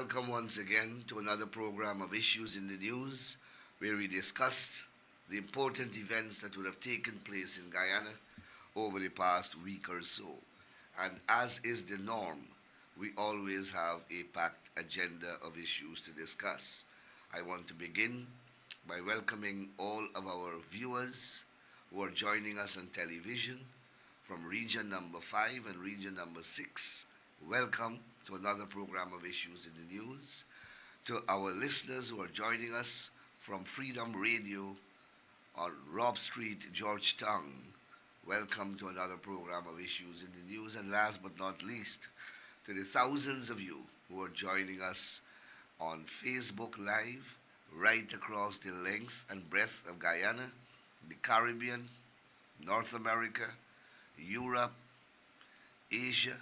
Welcome once again to another program of Issues in the News, where we discussed the important events that would have taken place in Guyana over the past week or so. And as is the norm, we always have a packed agenda of issues to discuss. I want to begin by welcoming all of our viewers who are joining us on television from region number 5 and region number 6. Welcome to another program of Issues in the News. To our listeners who are joining us from Freedom Radio on Rob Street, Georgetown, welcome to another program of Issues in the News. And last but not least, to the thousands of you who are joining us on Facebook Live right across the length and breadth of Guyana, the Caribbean, North America, Europe, Asia,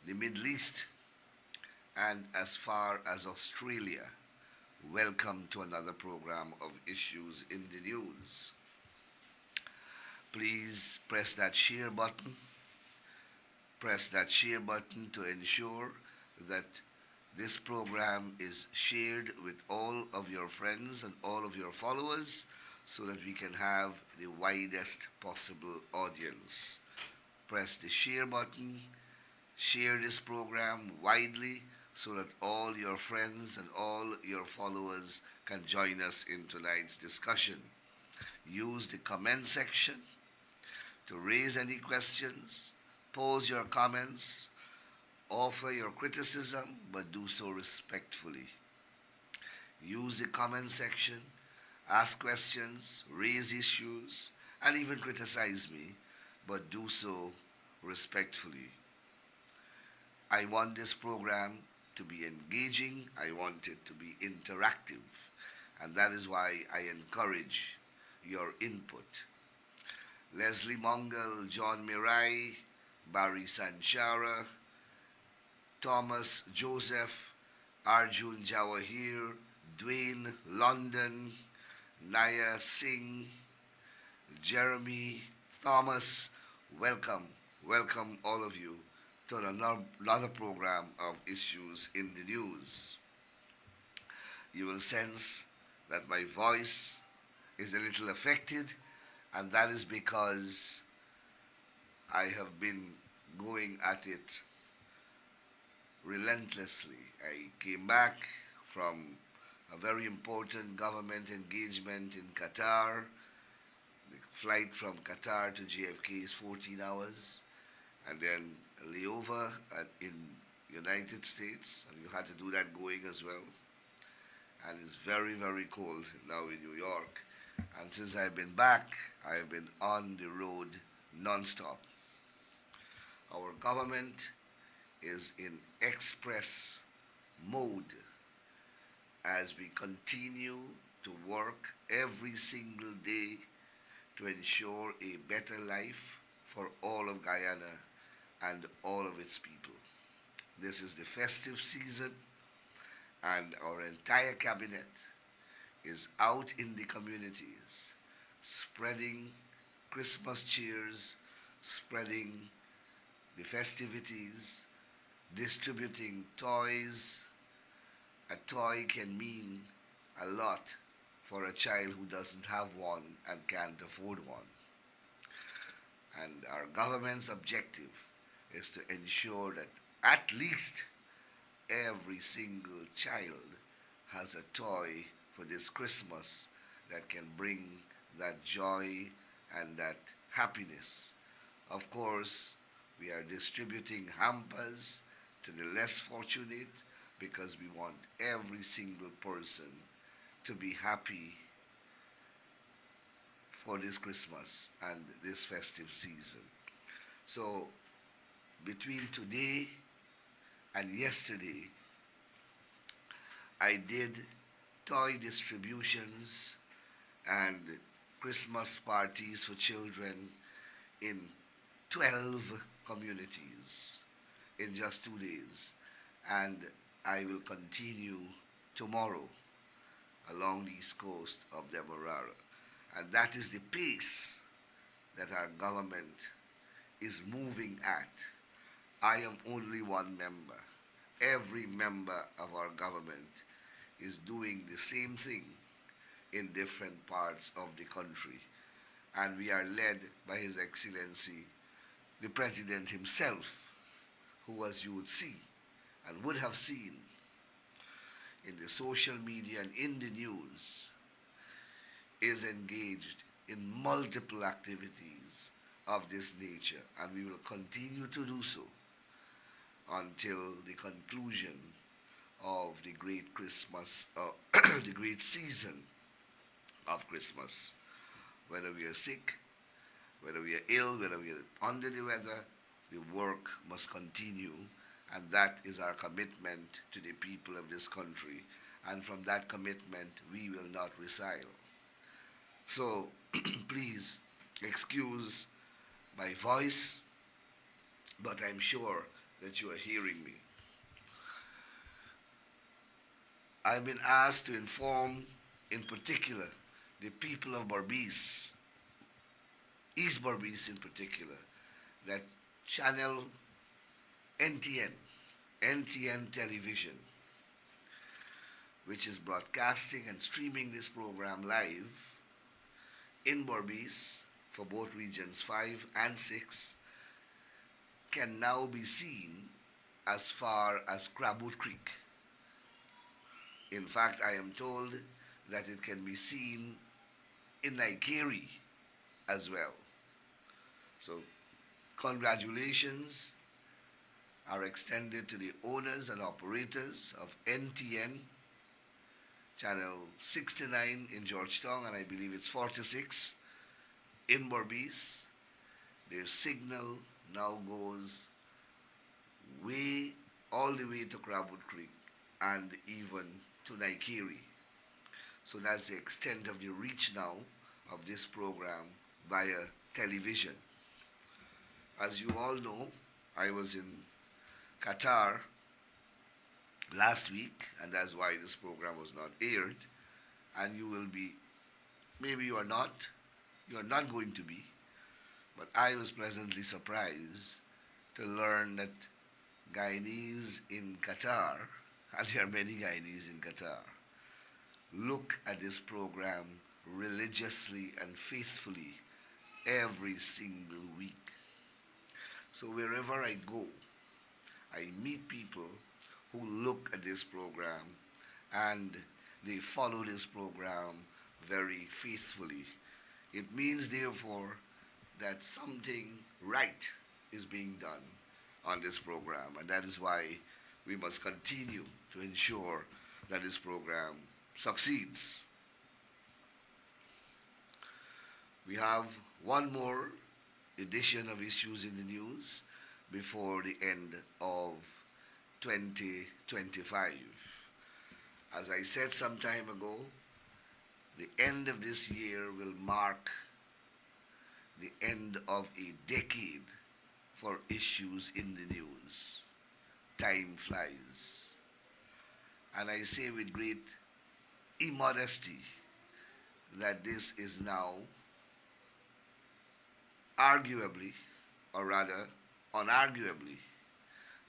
the Middle East, and as far as Australia. Welcome to another program of Issues in the News. Please press that share button. Press that share button to ensure that this program is shared with all of your friends and all of your followers so that we can have the widest possible audience. Press the share button, share this program widely so that all your friends and all your followers can join us in tonight's discussion. Use the comment section to raise any questions, pose your comments, offer your criticism, but do so respectfully. Use the comment section, ask questions, raise issues, and even criticize me, but do so respectfully. I want this program to be engaging, I want it to be interactive, and that is why I encourage your input. Leslie Mongol, John Mirai, Barry Sanchara, Thomas Joseph, Arjun Jawahir, Dwayne London, Naya Singh, Jeremy Thomas, welcome all of you to another program of Issues in the News. You will sense that my voice is a little affected, and that is because I have been going at it relentlessly. I came back from a very important government engagement in Qatar. The flight from Qatar to JFK is 14 hours, and then a layover in United States, and you had to do that going as well. And it's very, very cold now in New York. And since I've been back, I've been on the road non-stop. Our government is in express mode as we continue to work every single day to ensure a better life for all of Guyana and all of its people. This is the festive season, and our entire cabinet is out in the communities spreading Christmas cheers, spreading the festivities, distributing toys. A toy can mean a lot for a child who doesn't have one and can't afford one. And our government's objective is to ensure that at least every single child has a toy for this Christmas that can bring that joy and that happiness. Of course, we are distributing hampers to the less fortunate because we want every single person to be happy for this Christmas and this festive season. So between today and yesterday, I did toy distributions and Christmas parties for children in 12 communities in just 2 days. And I will continue tomorrow along the east coast of Demerara. And that is the pace that our government is moving at. I am only one member. every member of our government is doing the same thing in different parts of the country. And we are led by His Excellency, the President himself, who, as you would see and would have seen in the social media and in the news, is engaged in multiple activities of this nature, and we will continue to do so until the conclusion of the great Christmas, the great season of Christmas. Whether we are sick, whether we are ill, whether we are under the weather, the work must continue, and that is our commitment to the people of this country. And from that commitment, we will not resile. So, please excuse my voice, but I'm sure that you are hearing me. I've been asked to inform, in particular, the people of Berbice, East Berbice in particular, that channel NTN Television, which is broadcasting and streaming this program live in Berbice for both regions 5 and 6, can now be seen as far as Crabwood Creek. In fact, I am told that it can be seen in Naikiri as well. So, congratulations are extended to the owners and operators of NTN, channel 69 in Georgetown, and I believe it's 46 in Berbice. Their signal now goes all the way to Crabwood Creek and even to Naikiri. So that's the extent of the reach now of this program via television. As you all know, I was in Qatar last week, and that's why this program was not aired. And you will be, maybe you are not going to be, but I was pleasantly surprised to learn that Guyanese in Qatar, and there are many Guyanese in Qatar, look at this program religiously and faithfully every single week. So wherever I go, I meet people who look at this program and they follow this program very faithfully. It means, therefore, that something right is being done on this program, and that is why we must continue to ensure that this program succeeds. We have one more edition of Issues in the News before the end of 2025. As I said some time ago, the end of this year will mark the end of a decade for Issues in the News. Time flies. And I say with great immodesty that this is now arguably, or rather unarguably,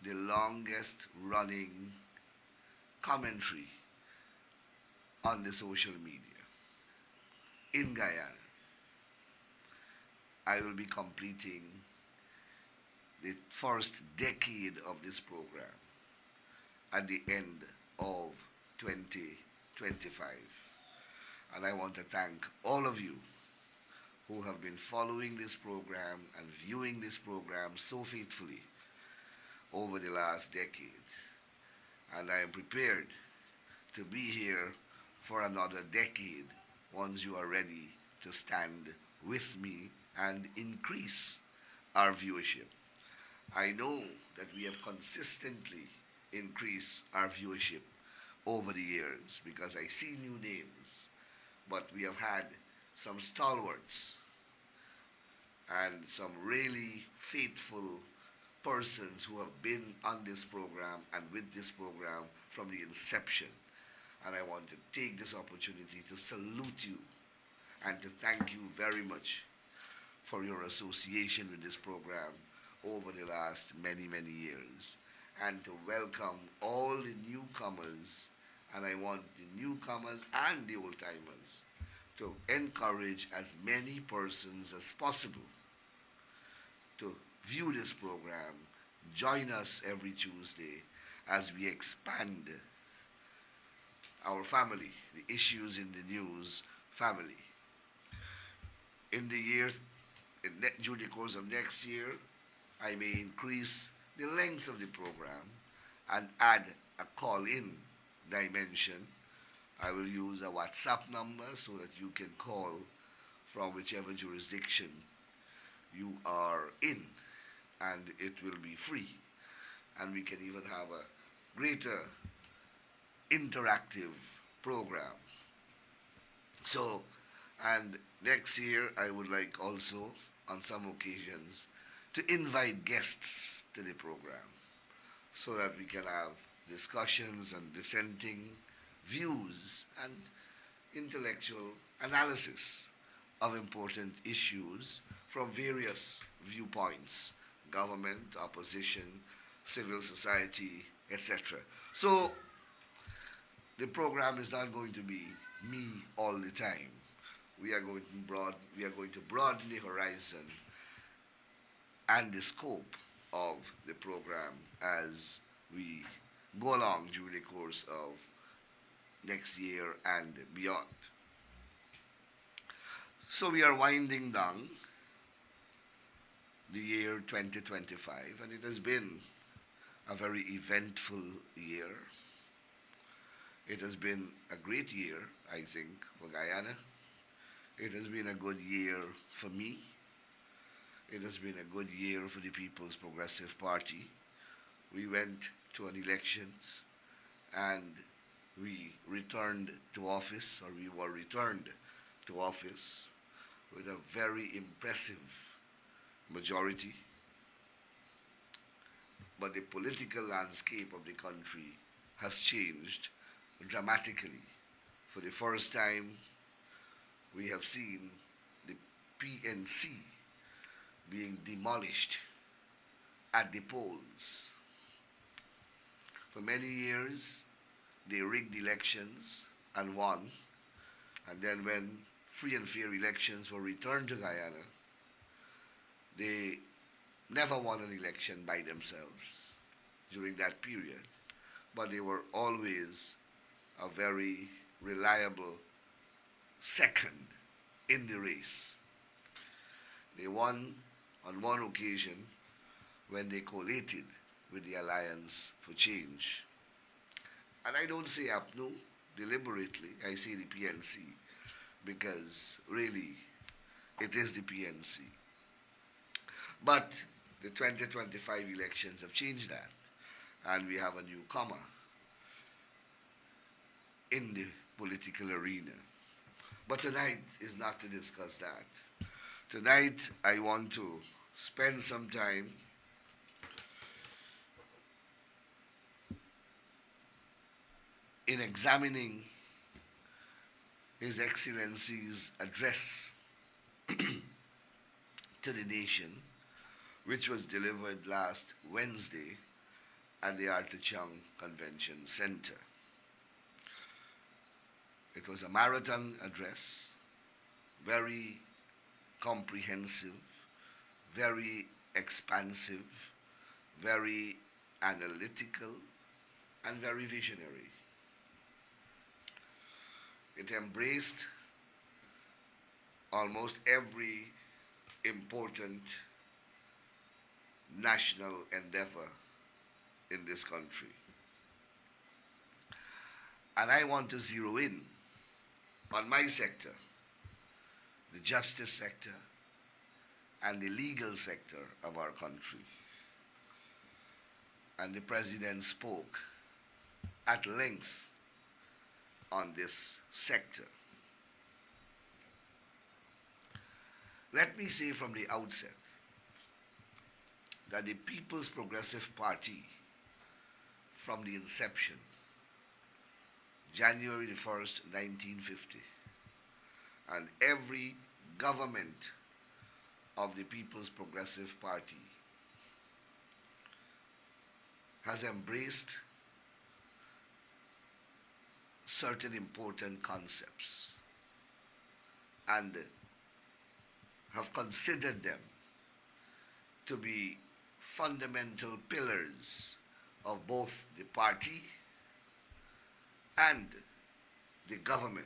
the longest running commentary on the social media in Guyana. I will be completing the first decade of this program at the end of 2025. And I want to thank all of you who have been following this program and viewing this program so faithfully over the last decade. And I am prepared to be here for another decade once you are ready to stand with me and increase our viewership. I know that we have consistently increased our viewership over the years because I see new names, but we have had some stalwarts and some really faithful persons who have been on this program and with this program from the inception. And I want to take this opportunity to salute you and to thank you very much for your association with this program over the last many, many years. and to welcome all the newcomers, and I want the newcomers and the old timers to encourage as many persons as possible to view this program, join us every Tuesday as we expand our family, the issues in the news family. In the year, during the course of next year, I may increase the length of the program and add a call-in dimension. I will use a WhatsApp number so that you can call from whichever jurisdiction you are in, and it will be free. And we can even have a greater interactive program. So, and next year I would like also, on some occasions, to invite guests to the program so that we can have discussions and dissenting views and intellectual analysis of important issues from various viewpoints: government, opposition, civil society, etc. So the program is not going to be me all the time. We are going to broaden the horizon and the scope of the program as we go along during the course of next year and beyond. So we are winding down the year 2025, and it has been a very eventful year. It has been a great year, I think, for Guyana. It has been a good year for me. It has been a good year for the People's Progressive Party. We went to an elections and we returned to office, or we were returned to office with a very impressive majority. But the political landscape of the country has changed dramatically. For the first time, we have seen the PNC being demolished at the polls. For many years, they rigged elections and won, and then when free and fair elections were returned to Guyana, they never won an election by themselves during that period, but they were always a very reliable second in the race. They won on one occasion when they collated with the Alliance for Change. And I don't say APNU deliberately, I say the PNC, because really it is the PNC. But the 2025 elections have changed that, and we have a newcomer in the political arena. But tonight is not to discuss that. Tonight I want to spend some time in examining His Excellency's address to the nation, which was delivered last Wednesday at the Artachang Convention Center. It was a marathon address, very comprehensive, very expansive, very analytical, and very visionary. It embraced almost every important national endeavor in this country. And I want to zero in on my sector, the justice sector, and the legal sector of our country. And the President spoke at length on this sector. Let me say from the outset that the People's Progressive Party, from the inception, January the 1st, 1950, and every government of the People's Progressive Party has embraced certain important concepts and have considered them to be fundamental pillars of both the party and the government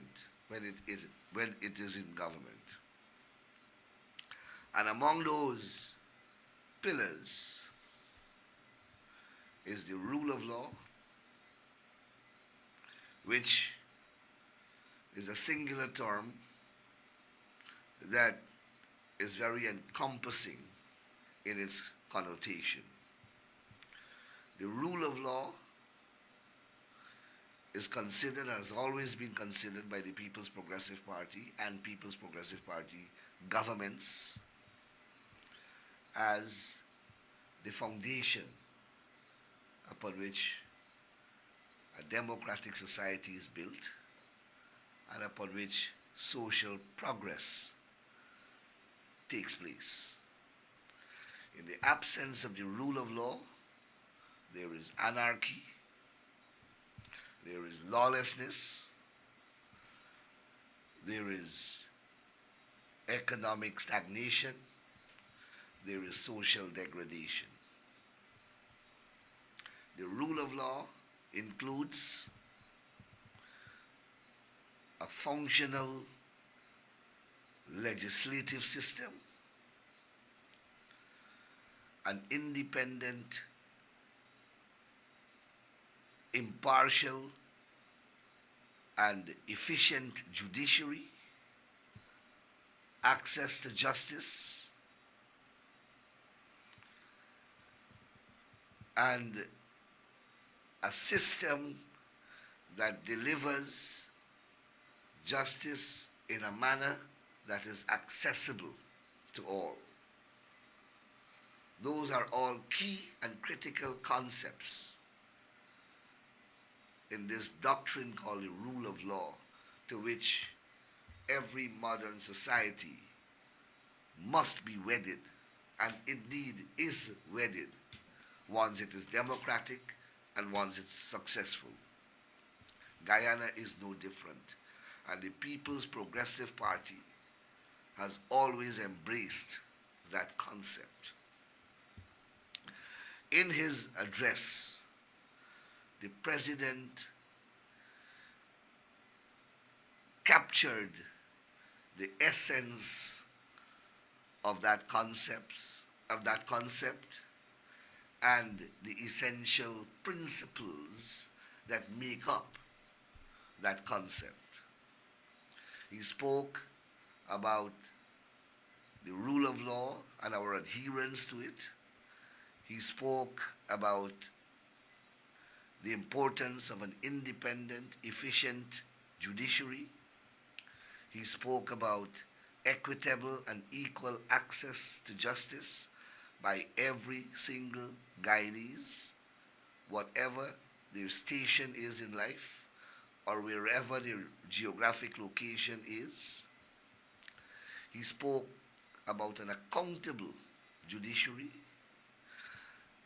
when it is in government. And among those pillars is the rule of law, which is a singular term that is very encompassing in its connotation. The rule of law is considered, has always been considered by the People's Progressive Party and People's Progressive Party governments as the foundation upon which a democratic society is built and upon which social progress takes place. In the absence of the rule of law, there is anarchy, there is lawlessness, there is economic stagnation, there is social degradation. The rule of law includes a functional legislative system, an independent, impartial, and efficient judiciary, access to justice, and a system that delivers justice in a manner that is accessible to all. Those are all key and critical concepts in this doctrine called the rule of law, to which every modern society must be wedded, and indeed is wedded, once it is democratic and once it's successful. Guyana is no different, and the People's Progressive Party has always embraced that concept. In his address, the president captured the essence of that concept and the essential principles that make up that concept. He spoke about the rule of law and our adherence to it. He spoke about the importance of an independent, efficient judiciary. He spoke about equitable and equal access to justice by every single Guyanese, whatever their station is in life or wherever their geographic location is. He spoke about an accountable judiciary,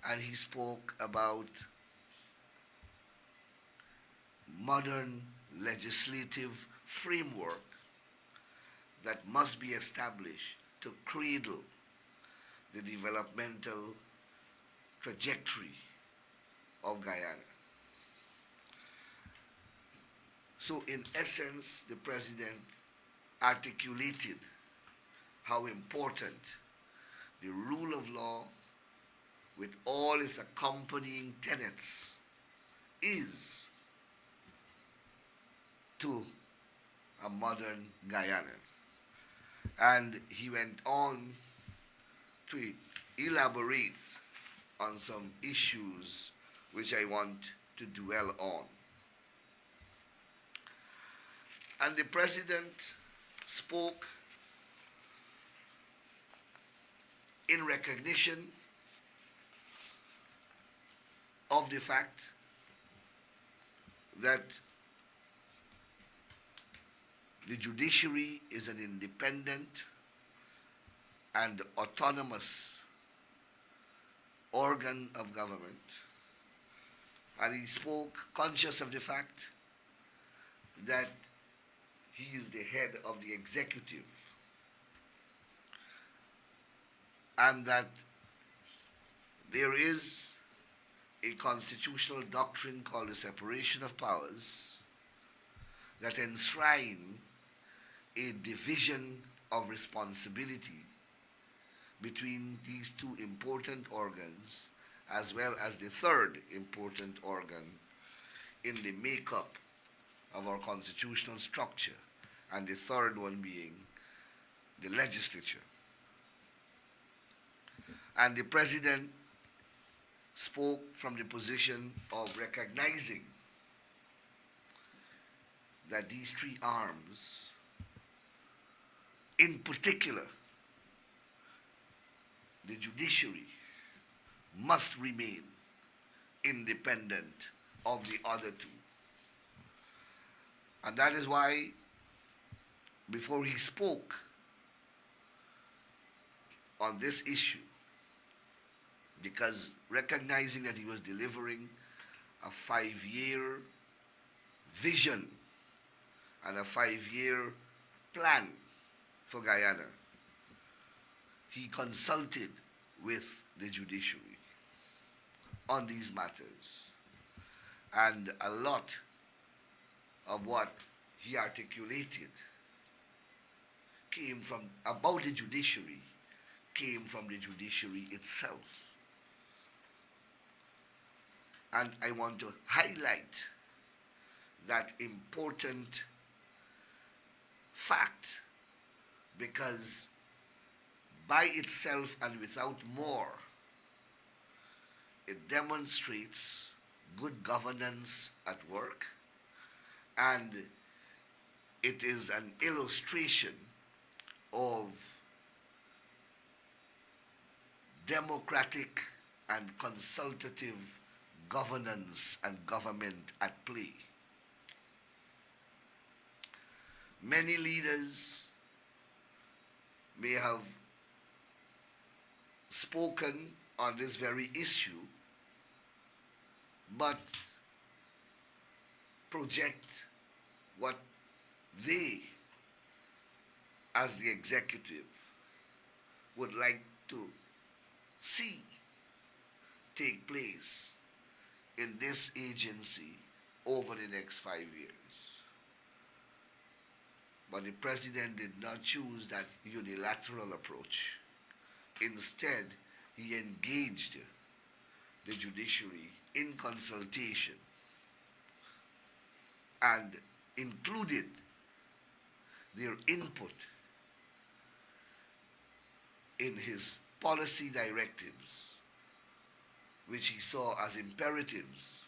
and he spoke about modern legislative framework that must be established to cradle the developmental trajectory of Guyana. So in essence, the president articulated how important the rule of law with all its accompanying tenets is to a modern Guyana. And he went on to elaborate on some issues which I want to dwell on. And the president spoke in recognition of the fact that the judiciary is an independent and autonomous organ of government, And he spoke conscious of the fact that he is the head of the executive and that there is a constitutional doctrine called the separation of powers that enshrine a division of responsibility between these two important organs, as well as the third important organ in the makeup of our constitutional structure, and the third one being the legislature. And the president spoke from the position of recognizing that these three arms, in particular, the judiciary, must remain independent of the other two. And that is why, before he spoke on this issue, because recognizing that he was delivering a 5-year vision and a 5-year plan for Guyana, he consulted with the judiciary on these matters. And a lot of what he articulated about the judiciary came from the judiciary itself. And I want to highlight that important fact, because by itself and without more, it demonstrates good governance at work, and it is an illustration of democratic and consultative governance and government at play. Many leaders may have spoken on this very issue, but project what they, as the executive, would like to see take place in this agency over the next 5 years. But the president did not choose that unilateral approach. Instead, he engaged the judiciary in consultation and included their input in his policy directives, which he saw as imperatives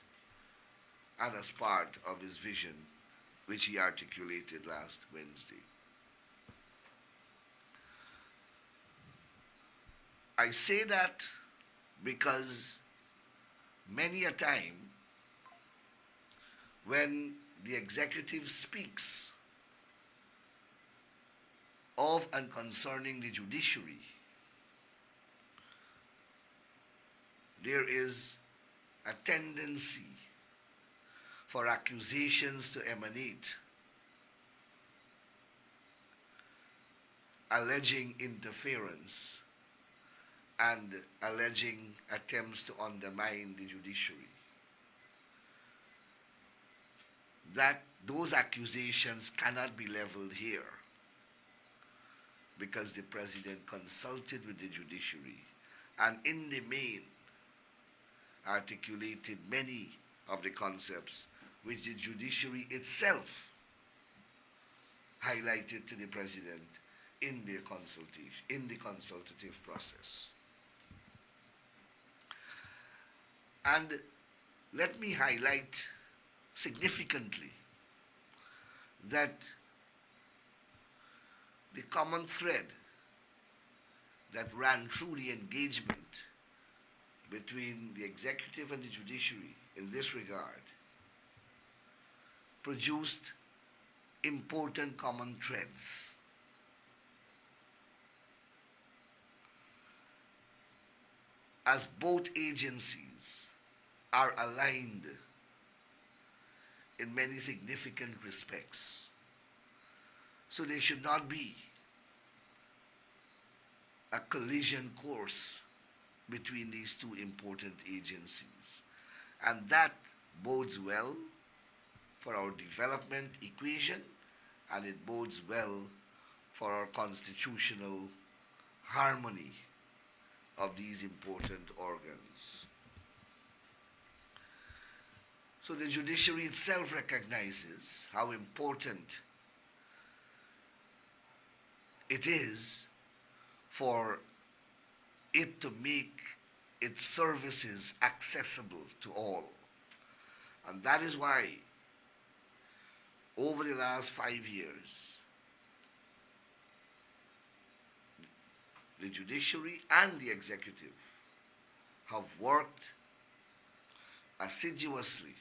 and as part of his vision, which he articulated last Wednesday. I say that because many a time when the executive speaks of and concerning the judiciary, there is a tendency for accusations to emanate, alleging interference and alleging attempts to undermine the judiciary. That those accusations cannot be leveled here because the president consulted with the judiciary and in the main articulated many of the concepts which the judiciary itself highlighted to the president in their consultation, in the consultative process. And let me highlight significantly that the common thread that ran through the engagement between the executive and the judiciary in this regard produced important common threads. As both agencies are aligned in many significant respects. So there should not be a collision course between these two important agencies. And that bodes well for our development equation, and it bodes well for our constitutional harmony of these important organs. So the judiciary itself recognizes how important it is for it to make its services accessible to all. And that is why over the last 5 years, the judiciary and the executive have worked assiduously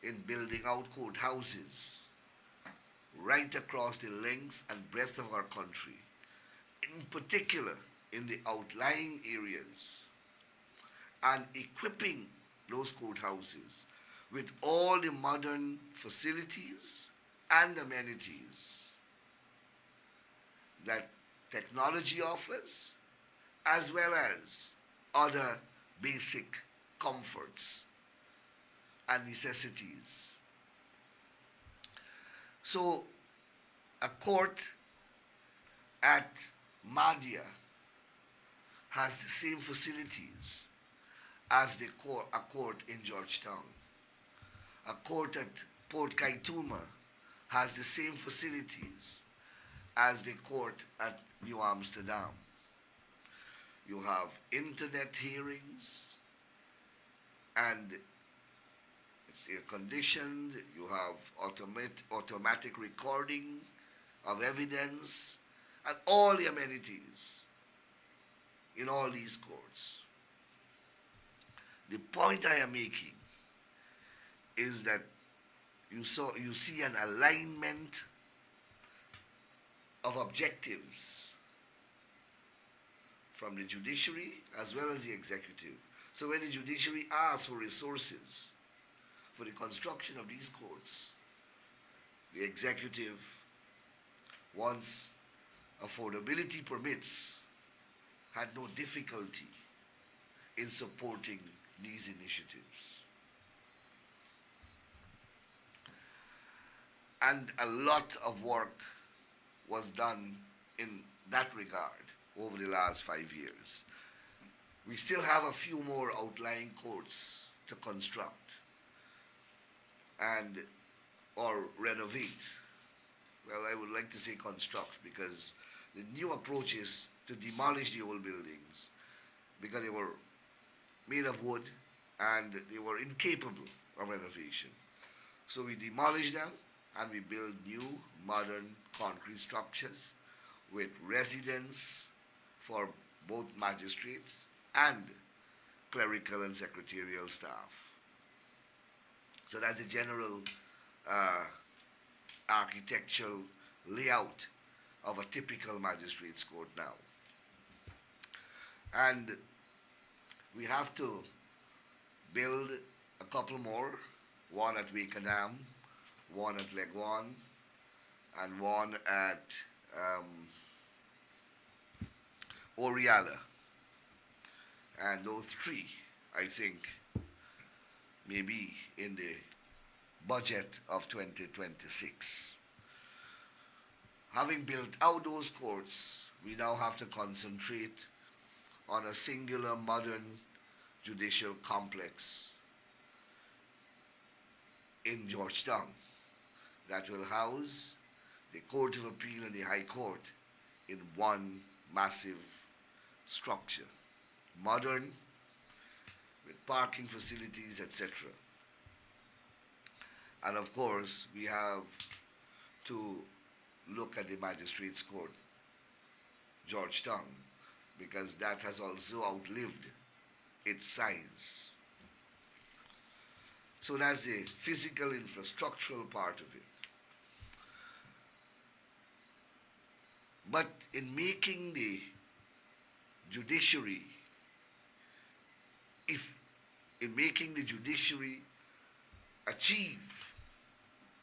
in building out courthouses right across the length and breadth of our country, in particular in the outlying areas, and equipping those courthouses with all the modern facilities and amenities that technology offers, as well as other basic comforts and necessities. So a court at Madhya has the same facilities as a court in Georgetown. A court at Port Kaituma has the same facilities as the court at New Amsterdam. You have internet hearings, and it's air conditioned. You have automatic recording of evidence and all the amenities in all these courts. The point I am making is that you see an alignment of objectives from the judiciary as well as the executive. So when the judiciary asks for resources for the construction of these courts, the executive, once affordability permits, had no difficulty in supporting these initiatives. And a lot of work was done in that regard over the last 5 years. We still have a few more outlying courts to construct and or renovate. Well, I would like to say construct, because the new approach is to demolish the old buildings because they were made of wood and they were incapable of renovation. So we demolish them and we build new modern concrete structures with residence for both magistrates and clerical and secretarial staff. So that's a general architectural layout of a typical magistrate's court now. And we have to build a couple more, one at Wakenham, one at Legwan, and one at Oriala. And those three, I think, may be in the budget of 2026. Having built out those courts, we now have to concentrate on a singular modern judicial complex in Georgetown that will house the Court of Appeal and the High Court in one massive structure, modern, with parking facilities, etc. And of course, we have to look at the Magistrates Court, Georgetown, because that has also outlived its size. So that's the physical infrastructural part of it. But in making the judiciary in making the judiciary achieve,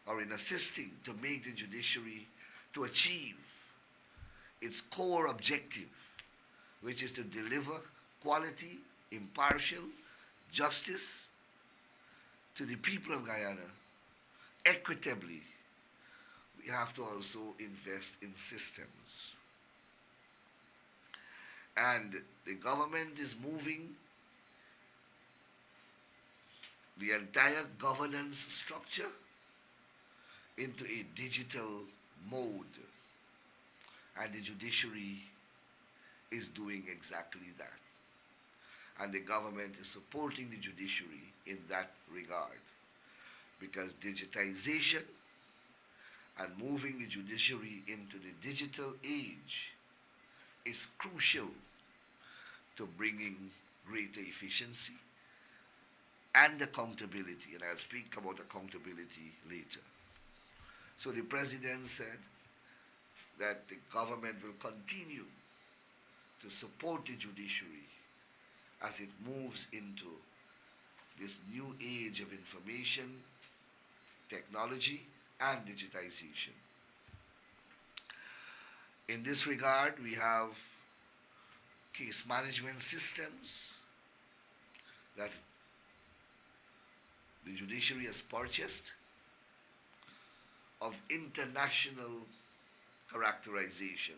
or in assisting to make the judiciary to achieve its core objective, which is to deliver quality, impartial justice to the people of Guyana equitably. We have to also invest in systems. And the government is moving the entire governance structure into a digital mode. And the judiciary is doing exactly that. And the government is supporting the judiciary in that regard. Because digitization and moving the judiciary into the digital age is crucial to bringing greater efficiency and accountability. And I'll speak about accountability later. So the president said that the government will continue to support the judiciary as it moves into this new age of information, technology, and digitization. In this regard, we have case management systems that the judiciary has purchased of international characterization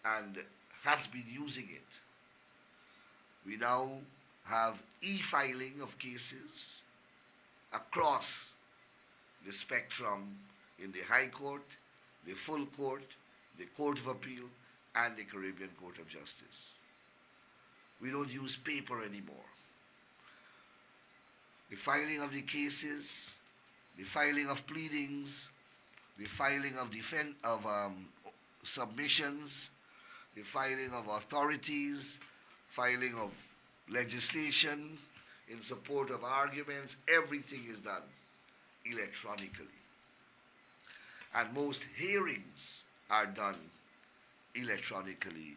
and has been using it. We now have e-filing of cases across the spectrum in the High Court, the Full Court, the Court of Appeal, and the Caribbean Court of Justice. We don't use paper anymore. The filing of the cases, the filing of pleadings, the filing of submissions, the filing of authorities, filing of legislation in support of arguments, everything is done electronically. And most hearings are done electronically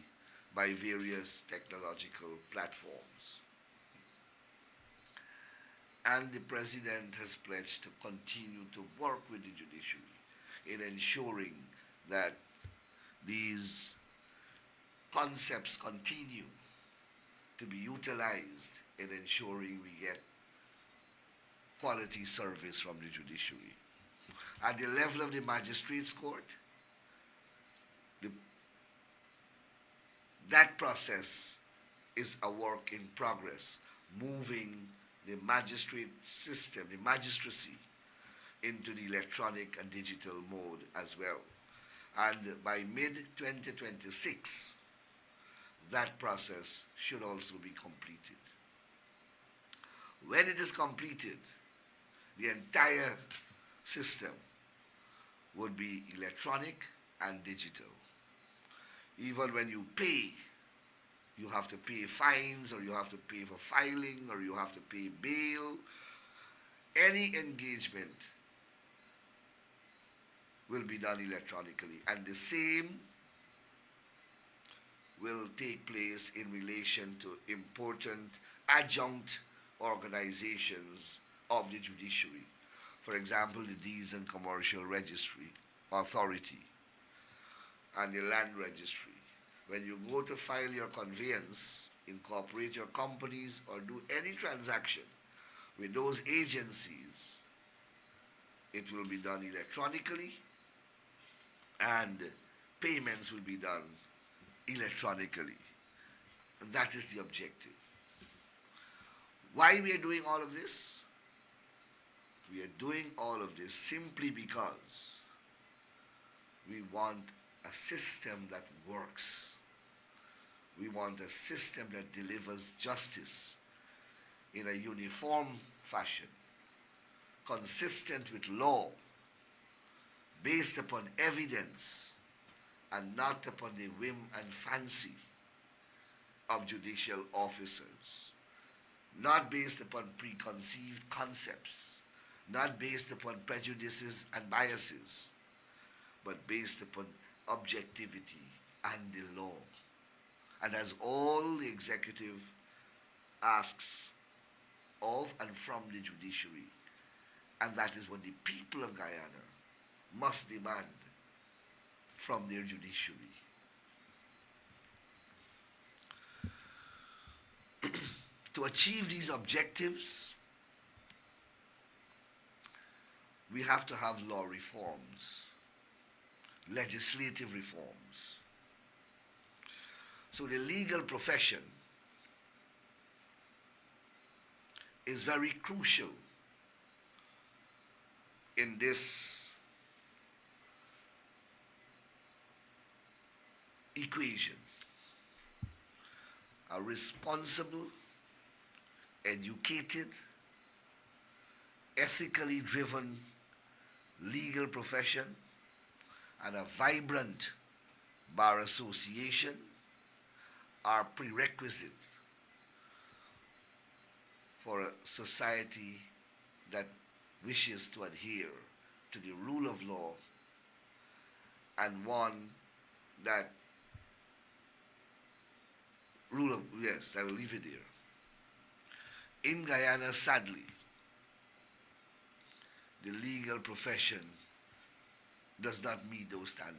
by various technological platforms. And the president has pledged to continue to work with the judiciary in ensuring that these concepts continue to be utilized in ensuring we get quality service from the judiciary. At the level of the magistrates' court, that process is a work in progress, moving the magistrate system, the magistracy, into the electronic and digital mode as well. And by mid-2026, that process should also be completed. When it is completed, the entire system would be electronic and digital. Even when you pay, you have to pay fines, or you have to pay for filing, or you have to pay bail. Any engagement will be done electronically, and the same will take place in relation to important adjunct organizations of the judiciary. For example, the Deeds and Commercial Registry Authority and the Land Registry. When you go to file your conveyance, incorporate your companies, or do any transaction with those agencies, it will be done electronically, and payments will be done electronically. And that is the objective. Why we are doing all of this? We are doing all of this simply because we want a system that works. We want a system that delivers justice in a uniform fashion, consistent with law, based upon evidence, and not upon the whim and fancy of judicial officers, not based upon preconceived concepts, not based upon prejudices and biases, but based upon objectivity and the law. And as all the executive asks of and from the judiciary. And that is what the people of Guyana must demand from their judiciary. To achieve these objectives, we have to have law reforms, legislative reforms. So the legal profession is very crucial in this equation. A responsible, educated, ethically driven legal profession and a vibrant bar association are prerequisites for a society that wishes to adhere to the rule of law, and one that I will leave it there. In Guyana, sadly, the legal profession does not meet those standards.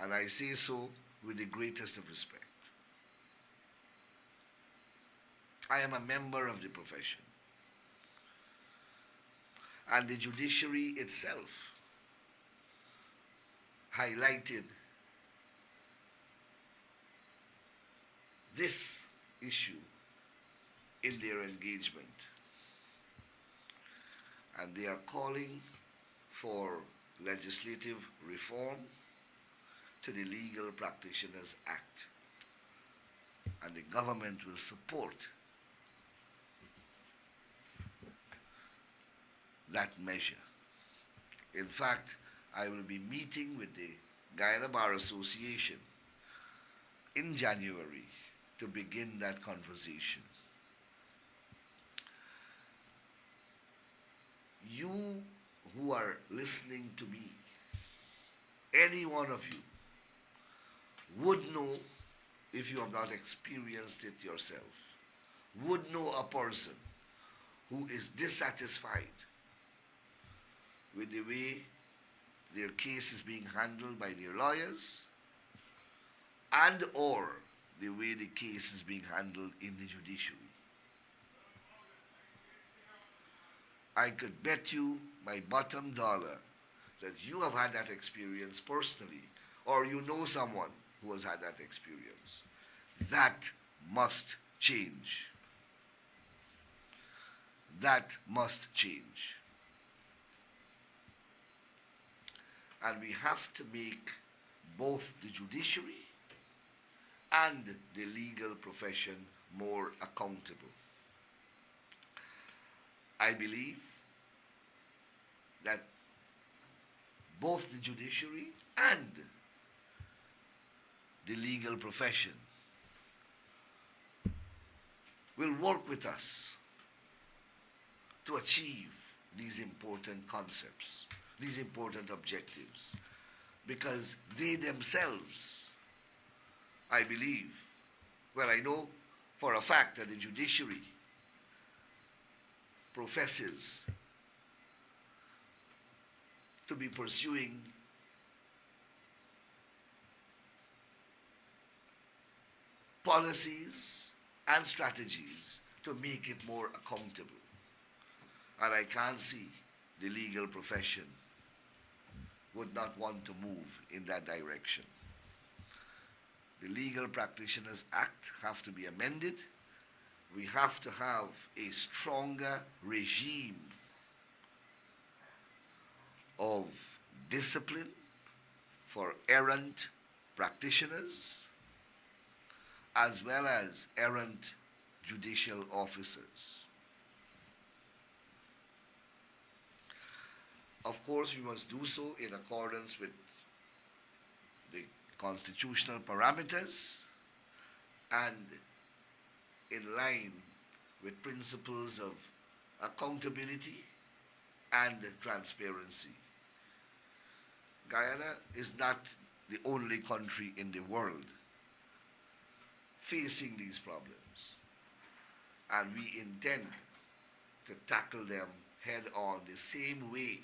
And I say so with the greatest of respect. I am a member of the profession. And the judiciary itself highlighted this issue in their engagement. And they are calling for legislative reform to the Legal Practitioners Act. And the government will support that measure. In fact, I will be meeting with the Guyana Bar Association in January to begin that conversation. You who are listening to me, any one of you, would know, if you have not experienced it yourself, would know a person who is dissatisfied with the way their case is being handled by their lawyers and or the way the case is being handled in the judiciary. I could bet you my bottom dollar that you have had that experience personally, or you know someone who has had that experience. That must change. That must change. And we have to make both the judiciary and the legal profession more accountable. I believe that both the judiciary and the legal profession will work with us to achieve these important concepts, these important objectives, because they themselves, I believe, well, I know for a fact that the judiciary professes to be pursuing policies and strategies to make it more accountable. And I can't see the legal profession would not want to move in that direction. The Legal Practitioners Act have to be amended. We have to have a stronger regime of discipline for errant practitioners as well as errant judicial officers. Of course, we must do so in accordance with the constitutional parameters and in line with principles of accountability and transparency. Guyana is not the only country in the world facing these problems, and we intend to tackle them head on the same way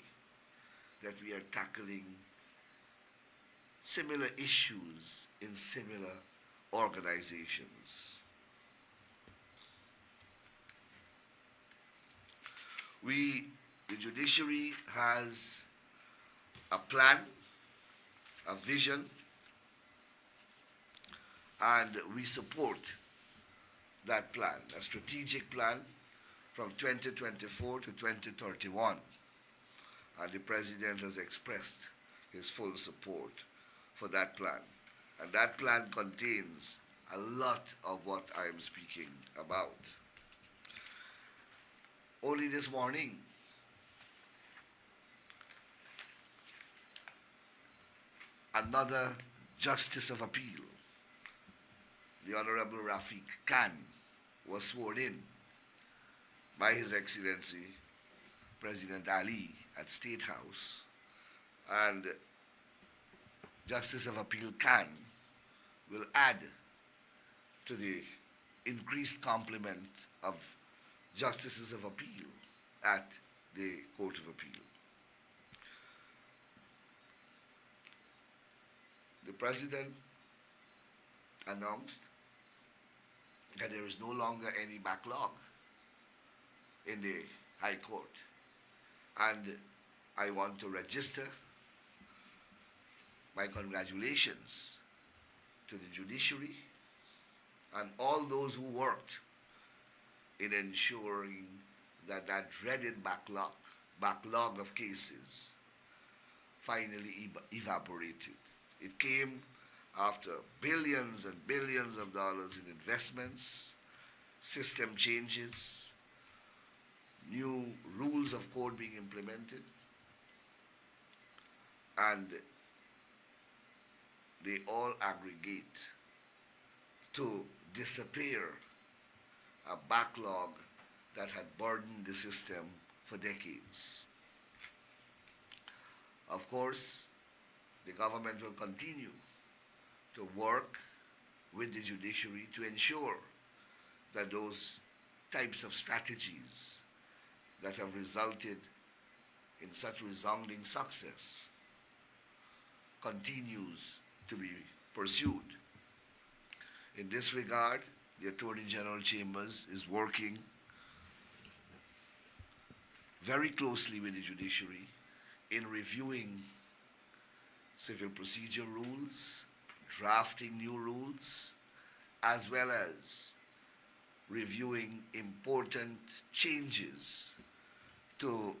that we are tackling similar issues in similar organizations. The judiciary has a plan, a vision, and we support that plan, a strategic plan from 2024 to 2031. And the President has expressed his full support for that plan. And that plan contains a lot of what I am speaking about. Only this morning, another Justice of Appeal, the Honorable Rafiq Khan, was sworn in by His Excellency President Ali at State House. And Justice of Appeal Khan will add to the increased complement of Justices of Appeal at the Court of Appeal. The President announced that there is no longer any backlog in the High Court. And I want to register my congratulations to the judiciary and all those who worked in ensuring that that dreaded backlog of cases finally evaporated. It came after billions and billions of dollars in investments, system changes, new rules of court being implemented, and they all aggregate to disappear a backlog that had burdened the system for decades. Of course, the government will continue to work with the judiciary to ensure that those types of strategies that have resulted in such resounding success continues to be pursued. In this regard, the Attorney General Chambers is working very closely with the judiciary in reviewing civil procedure rules, drafting new rules, as well as reviewing important changes to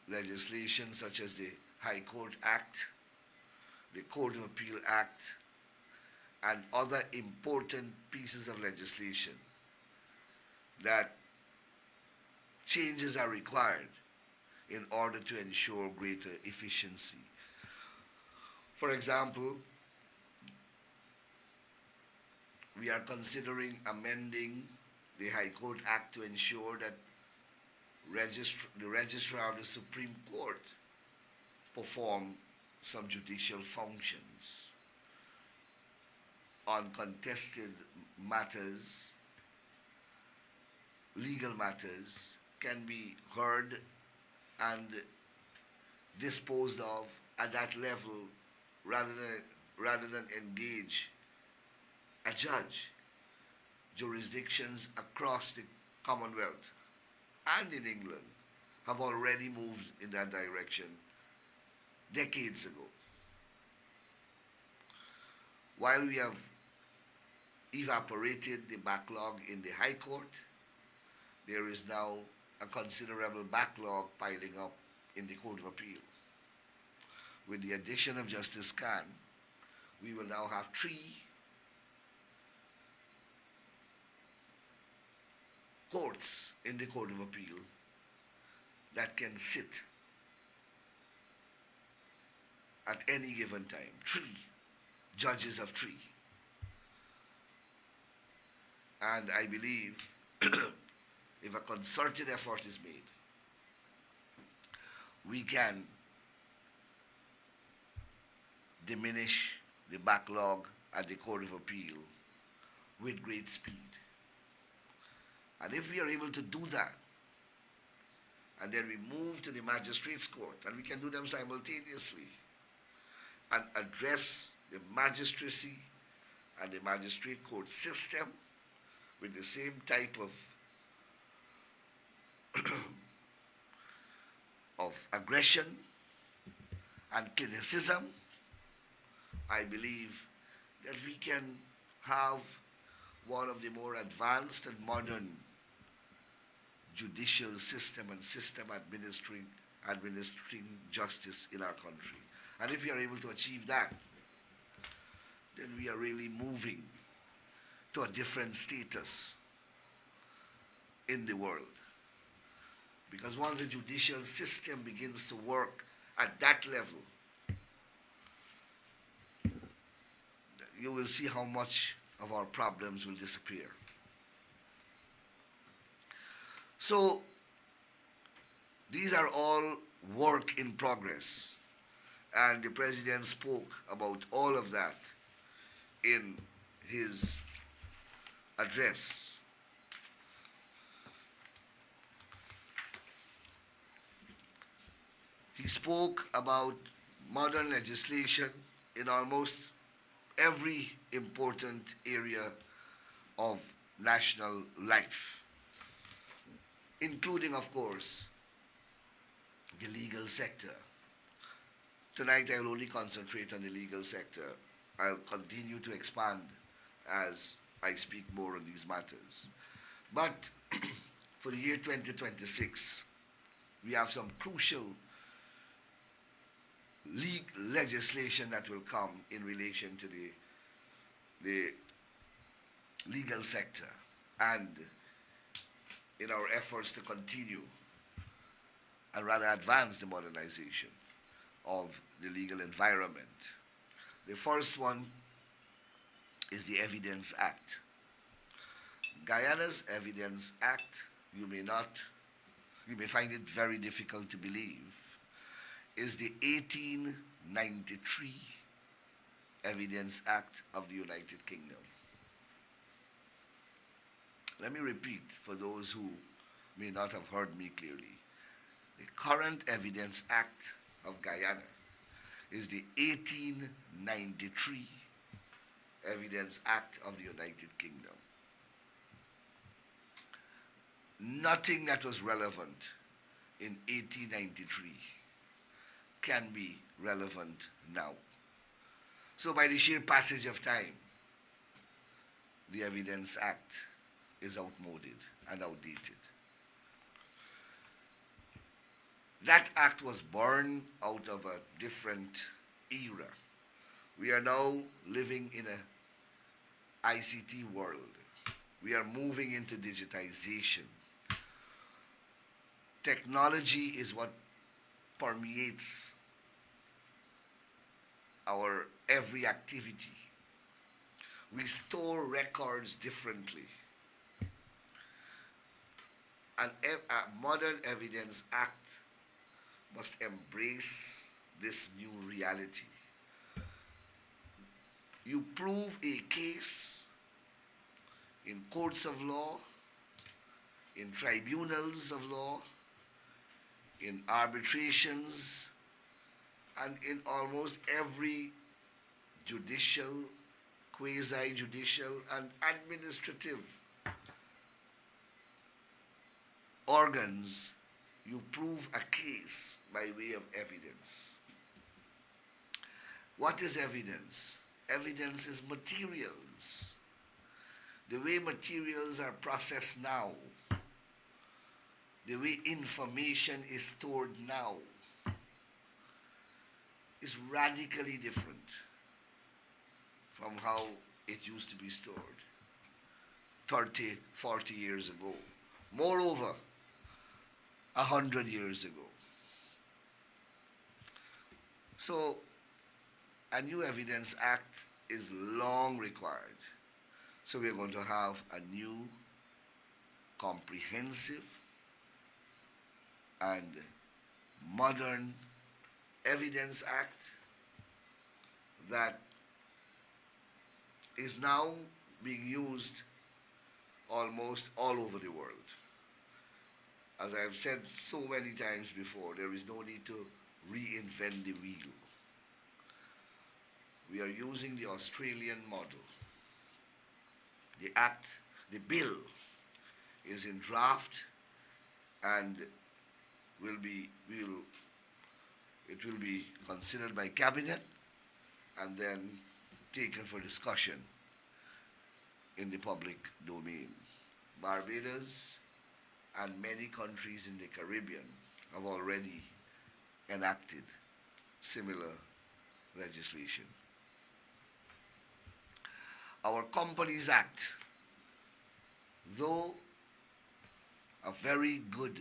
legislation such as the High Court Act, the Court of Appeal Act, and other important pieces of legislation that changes are required in order to ensure greater efficiency. For example, we are considering amending the High Court Act to ensure that the Registrar of the Supreme Court perform some judicial functions on contested matters. Legal matters can be heard and disposed of at that level rather than engage a judge. Jurisdictions across the Commonwealth and in England have already moved in that direction decades ago. While we have evaporated the backlog in the High Court, there is now a considerable backlog piling up in the Court of Appeal. With the addition of Justice Khan, we will now have 3 courts in the Court of Appeal that can sit at any given time. 3 judges of 3. And I believe if a concerted effort is made, we can diminish the backlog at the Court of Appeal with great speed. And if we are able to do that, and then we move to the magistrates court, and we can do them simultaneously, and address the magistracy and the magistrate court system with the same type of aggression and criticism. I believe that we can have one of the more advanced and modern judicial system and system administering justice in our country. And if we are able to achieve that, then we are really moving to a different status in the world. Because once the judicial system begins to work at that level, you will see how much of our problems will disappear. So, these are all work in progress. And the President spoke about all of that in his address. He spoke about modern legislation in almost every important area of national life, including, of course, the legal sector. Tonight I will only concentrate on the legal sector. I'll continue to expand as I speak more on these matters. But for the year 2026, we have some crucial legislation that will come in relation to the legal sector, and in our efforts to continue and rather advance the modernization of the legal environment. The first one is the Evidence Act. Guyana's Evidence Act, you may find it very difficult to believe, is the 1893 Evidence Act of the United Kingdom. Let me repeat for those who may not have heard me clearly. The current Evidence Act of Guyana is the 1893 Evidence Act of the United Kingdom. Nothing that was relevant in 1893 can be relevant now. So by the sheer passage of time, the Evidence Act is outmoded and outdated. That act was born out of a different era. We are now living in an ICT world. We are moving into digitization. Technology is what permeates our every activity. We store records differently. A modern Evidence Act must embrace this new reality. You prove a case in courts of law, in tribunals of law, in arbitrations, and in almost every judicial, quasi-judicial, and administrative organs. You prove a case by way of evidence. What is evidence? Evidence is materials. The way materials are processed now, the way information is stored now, is radically different from how it used to be stored 30, 40 years ago. Moreover, 100 years ago. So, a new Evidence Act is long required. So we are going to have a new, comprehensive, and modern Evidence Act that is now being used almost all over the world. As I have said so many times before, there is no need to reinvent the wheel. We are using the Australian model. The act, the bill is in draft and will it will be considered by cabinet and then taken for discussion in the public domain. Barbados and many countries in the Caribbean have already enacted similar legislation. Our Companies Act, though a very good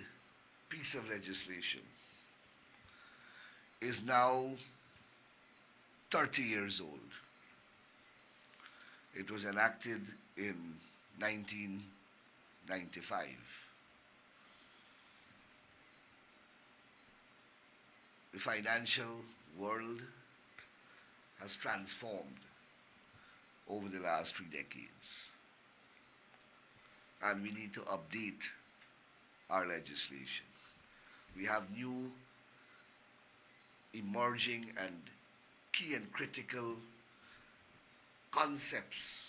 piece of legislation, is now 30 years old. It was enacted in 1995. The financial world has transformed over the last 3 decades, and we need to update our legislation. We have new emerging and key and critical concepts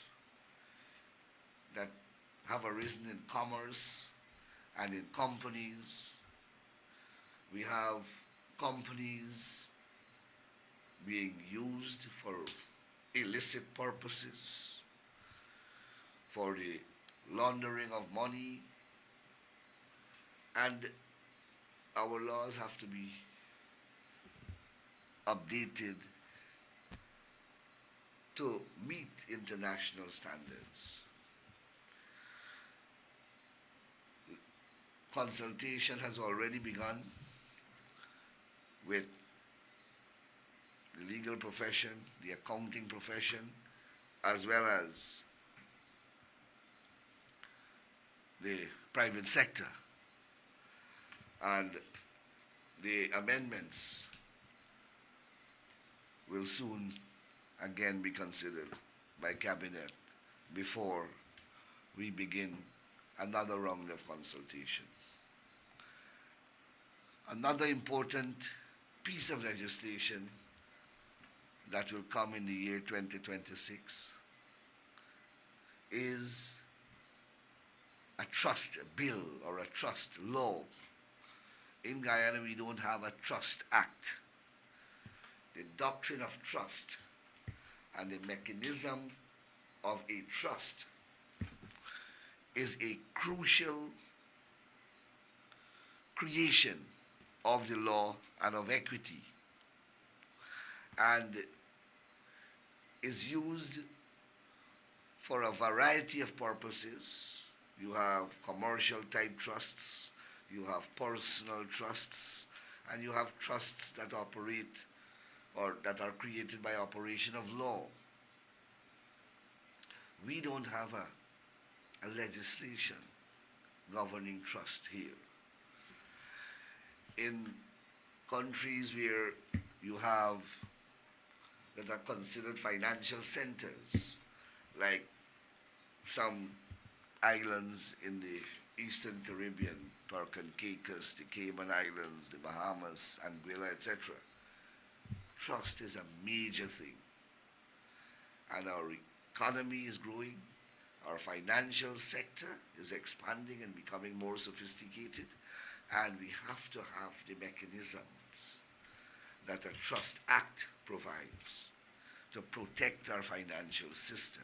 that have arisen in commerce and in companies. We have companies being used for illicit purposes, for the laundering of money, and our laws have to be updated to meet international standards. Consultation has already begun with the legal profession, the accounting profession, as well as the private sector. And the amendments will soon again be considered by cabinet before we begin another round of consultation. Another important piece of legislation that will come in the year 2026 is a trust bill or a trust law. In Guyana, we don't have a trust act. The doctrine of trust and the mechanism of a trust is a crucial creation of the law and of equity, and is used for a variety of purposes. You have commercial type trusts, you have personal trusts, and you have trusts that operate or that are created by operation of law. We don't have a legislation governing trust here. In countries where you have that are considered financial centers, like some islands in the Eastern Caribbean, Turk and Caicos, the Cayman Islands, the Bahamas, Anguilla, etc. Trust is a major thing. And our economy is growing, our financial sector is expanding and becoming more sophisticated, and we have to have the mechanisms that a Trust Act provides to protect our financial system.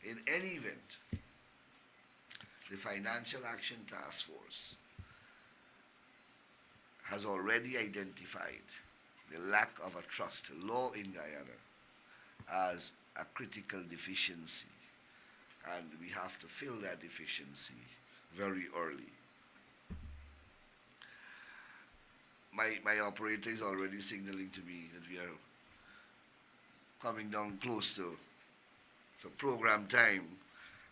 In any event, the Financial Action Task Force has already identified the lack of a trust law in Guyana as a critical deficiency, and we have to fill that deficiency very early. My operator is already signaling to me that we are coming down close to program time,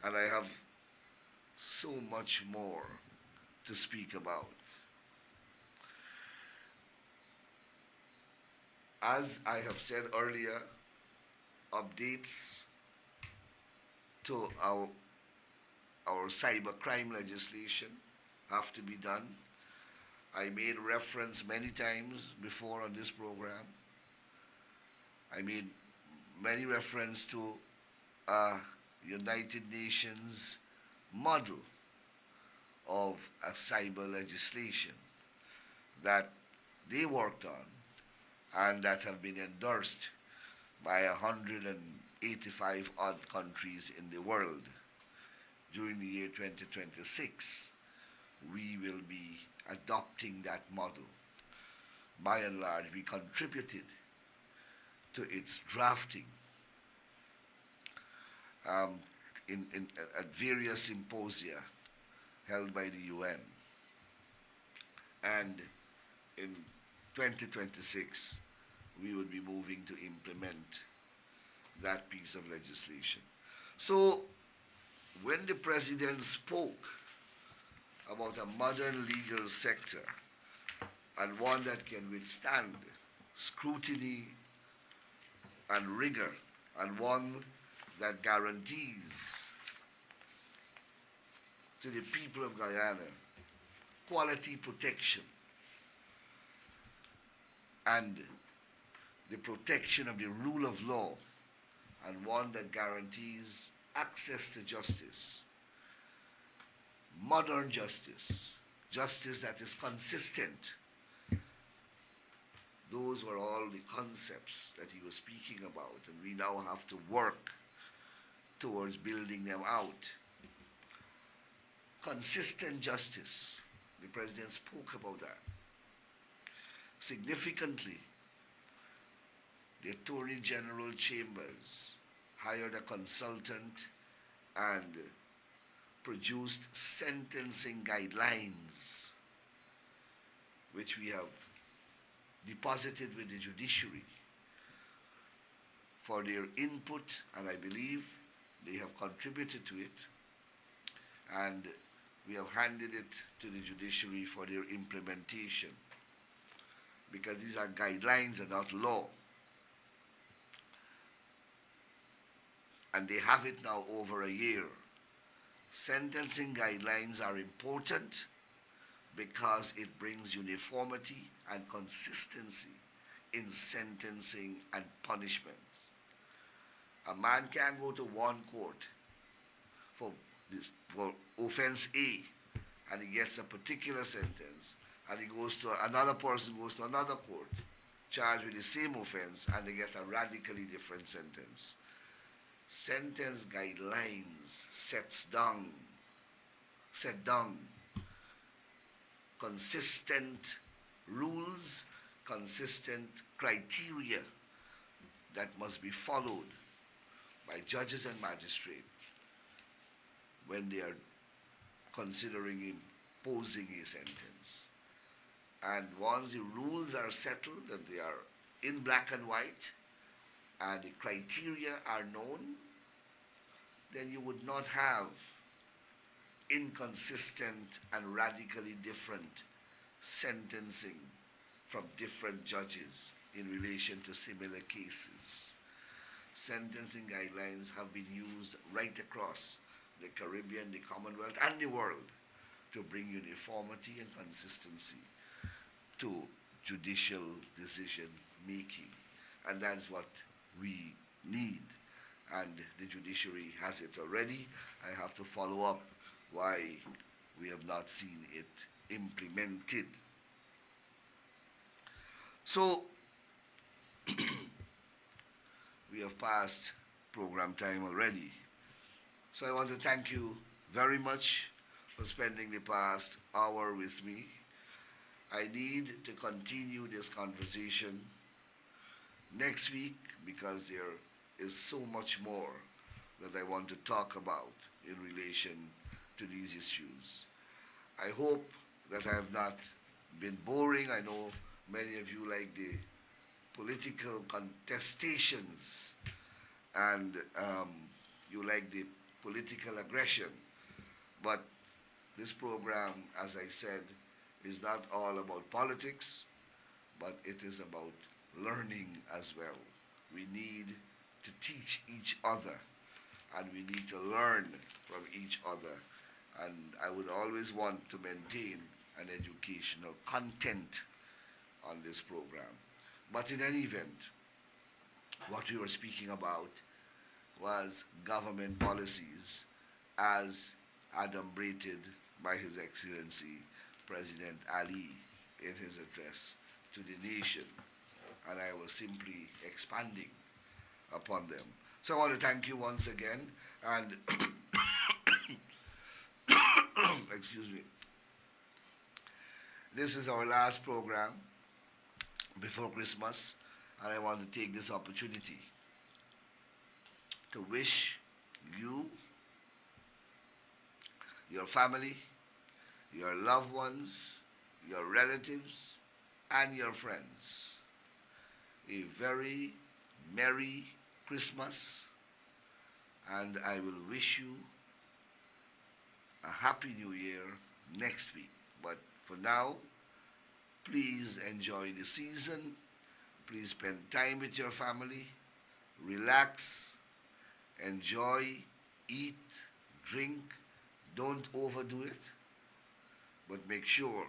and I have so much more to speak about. As I have said earlier, updates to our cybercrime legislation have to be done. I made reference many times before on this program. I made many reference to a United Nations model of a cyber legislation that they worked on and that have been endorsed by 185 odd countries in the world. During the year 2026, we will be adopting that model. By and large, we contributed to its drafting um, at various symposia held by the UN. And in 2026, we will be moving to implement that piece of legislation. So, when the president spoke about a modern legal sector and one that can withstand scrutiny and rigor, and one that guarantees to the people of Guyana quality protection and the protection of the rule of law, and one that guarantees access to justice, modern justice, justice that is consistent. Those were all the concepts that he was speaking about, and we now have to work towards building them out. Consistent justice, the president spoke about that. Significantly, the Attorney General Chambers hired a consultant and produced sentencing guidelines, which we have deposited with the judiciary for their input, and I believe they have contributed to it, and we have handed it to the judiciary for their implementation, because these are guidelines and not law. And they have it now over a year. Sentencing guidelines are important because it brings uniformity and consistency in sentencing and punishment. A man can go to one court for offense A, and he gets a particular sentence, and he goes to another person goes to another court charged with the same offense, and they get a radically different sentence. Sentence guidelines set down consistent rules, consistent criteria that must be followed by judges and magistrates when they are considering imposing a sentence. And once the rules are settled and they are in black and white, and the criteria are known, then you would not have inconsistent and radically different sentencing from different judges in relation to similar cases. Sentencing guidelines have been used right across the Caribbean, the Commonwealth, and the world to bring uniformity and consistency to judicial decision making. And that's what we need. And the judiciary has it already. I have to follow up why we have not seen it implemented. So, we have passed program time already. So I want to thank you very much for spending the past hour with me. I need to continue this conversation next week because there is so much more that I want to talk about in relation to these issues. I hope that I have not been boring. I know many of you like the political contestations and you like the political aggression. But this program, as I said, is not all about politics, but it is about learning as well. We need to teach each other, and we need to learn from each other. And I would always want to maintain and educational content on this program. But in any event, what we were speaking about was government policies as adumbrated by His Excellency President Ali in his address to the nation, and I was simply expanding upon them. So I want to thank you once again, and excuse me, this is our last program before Christmas, and I want to take this opportunity to wish you, your family, your loved ones, your relatives, and your friends a very Merry Christmas, and I will wish you a Happy New Year next week. But for now, please enjoy the season. Please spend time with your family. Relax. Enjoy. Eat. Drink. Don't overdo it. But make sure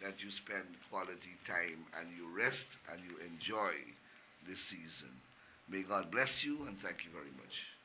that you spend quality time and you rest and you enjoy this season. May God bless you, and thank you very much.